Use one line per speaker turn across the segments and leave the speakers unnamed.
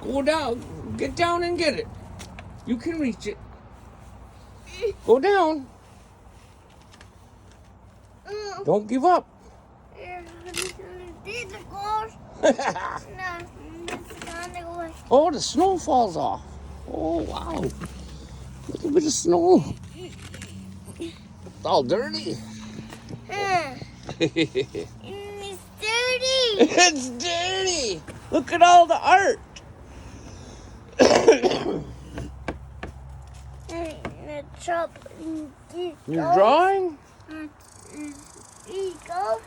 Go down. Get down and get it. You can reach it. Go down. Don't give up. Oh, the snow falls off. Oh, wow. Look at the snow. It's all dirty.
It's dirty.
It's dirty. Look at all the art. You're drawing?
Eagle.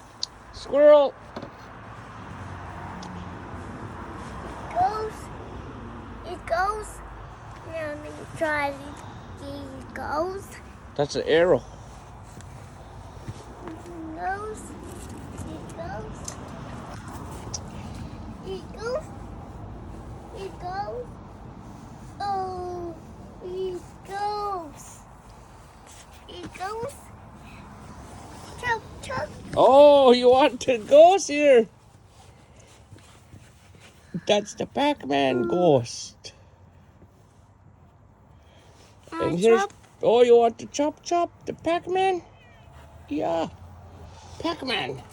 Squirrel.
It goes. Now let me try it. Goes.
That's an arrow.
It goes. It goes. It goes. Oh, it goes. It goes. Chop, chop.
Oh, you want to ghost here? That's the Pac-Man ghost. And here's, oh, you want to chop the Pac-Man? Yeah, Pac-Man.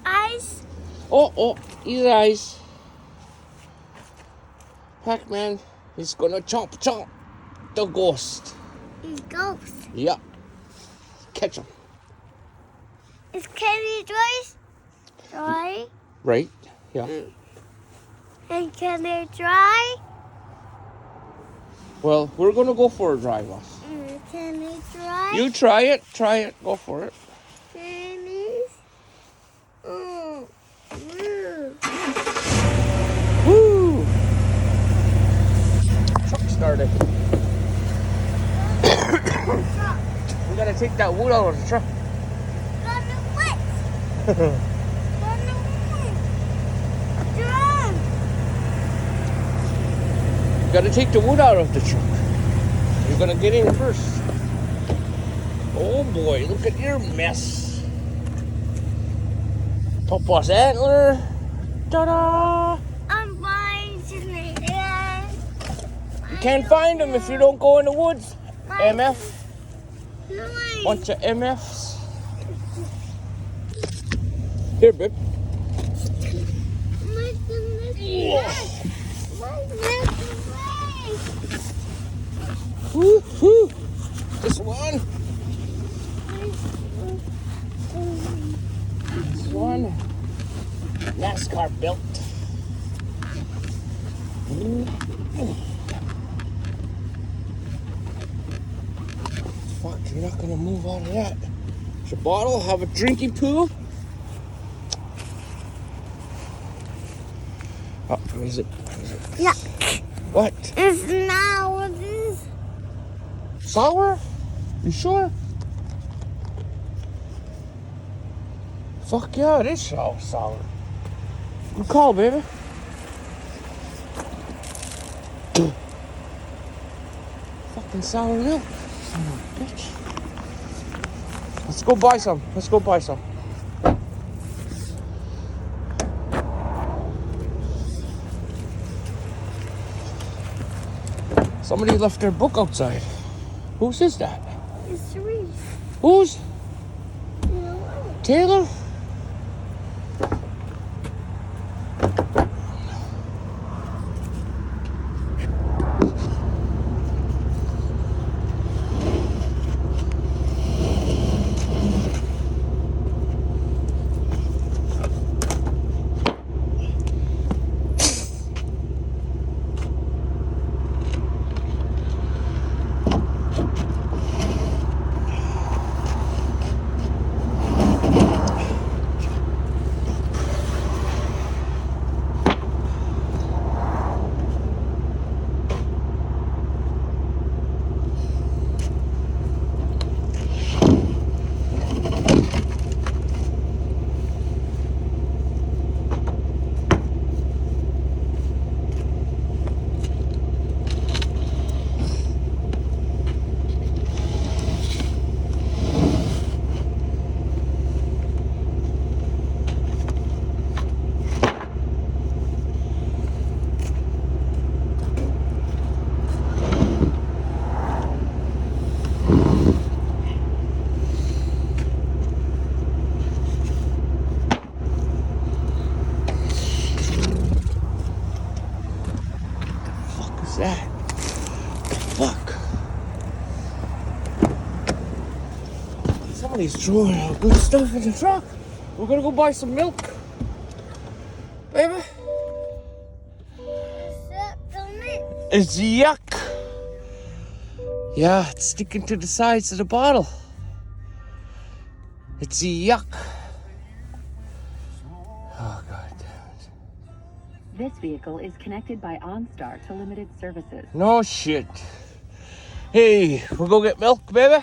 Eyes.
Oh, his eyes. Pac-Man is gonna chop the ghost.
It goes.
Yeah, catch him.
Is Kenny Joyce? Dry?
Right, yeah.
And can they dry?
Well, we're gonna go for a drive off.
Can they dry?
You try it, go for it.
Kenny's.
Woo! Truck started. We gotta take that wood out of the truck. You gotta take the wood out of the truck. You're gonna get in first. Oh boy, look at your mess. Papa's antler. Ta-da!
I'm buying today.
You can't find them if you don't go in the woods. MF. Bunch of MFs. Here, babe. Woo, woo. This one. This one. NASCAR belt. Fuck, you're not gonna move out of that. It's your bottle, have a drinky poo. Oh, what is it?
Yeah.
What?
It's not what it is.
Sour? You sure? Fuck yeah, it is sour. Good call, baby. Fucking sour milk. Son of a bitch. Let's go buy some. Somebody left their book outside. Whose is that?
It's Reese.
Whose?
You know what?
Taylor? He's throwing out good stuff in the truck. We're gonna go buy some milk. Baby? It's yuck. Yeah, it's sticking to the sides of the bottle. It's yuck. Oh, God damn it.
This vehicle is connected by OnStar to limited services.
No shit. Hey, we'll go get milk, baby?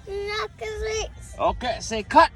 Not 'cause it's
Okay, say cut.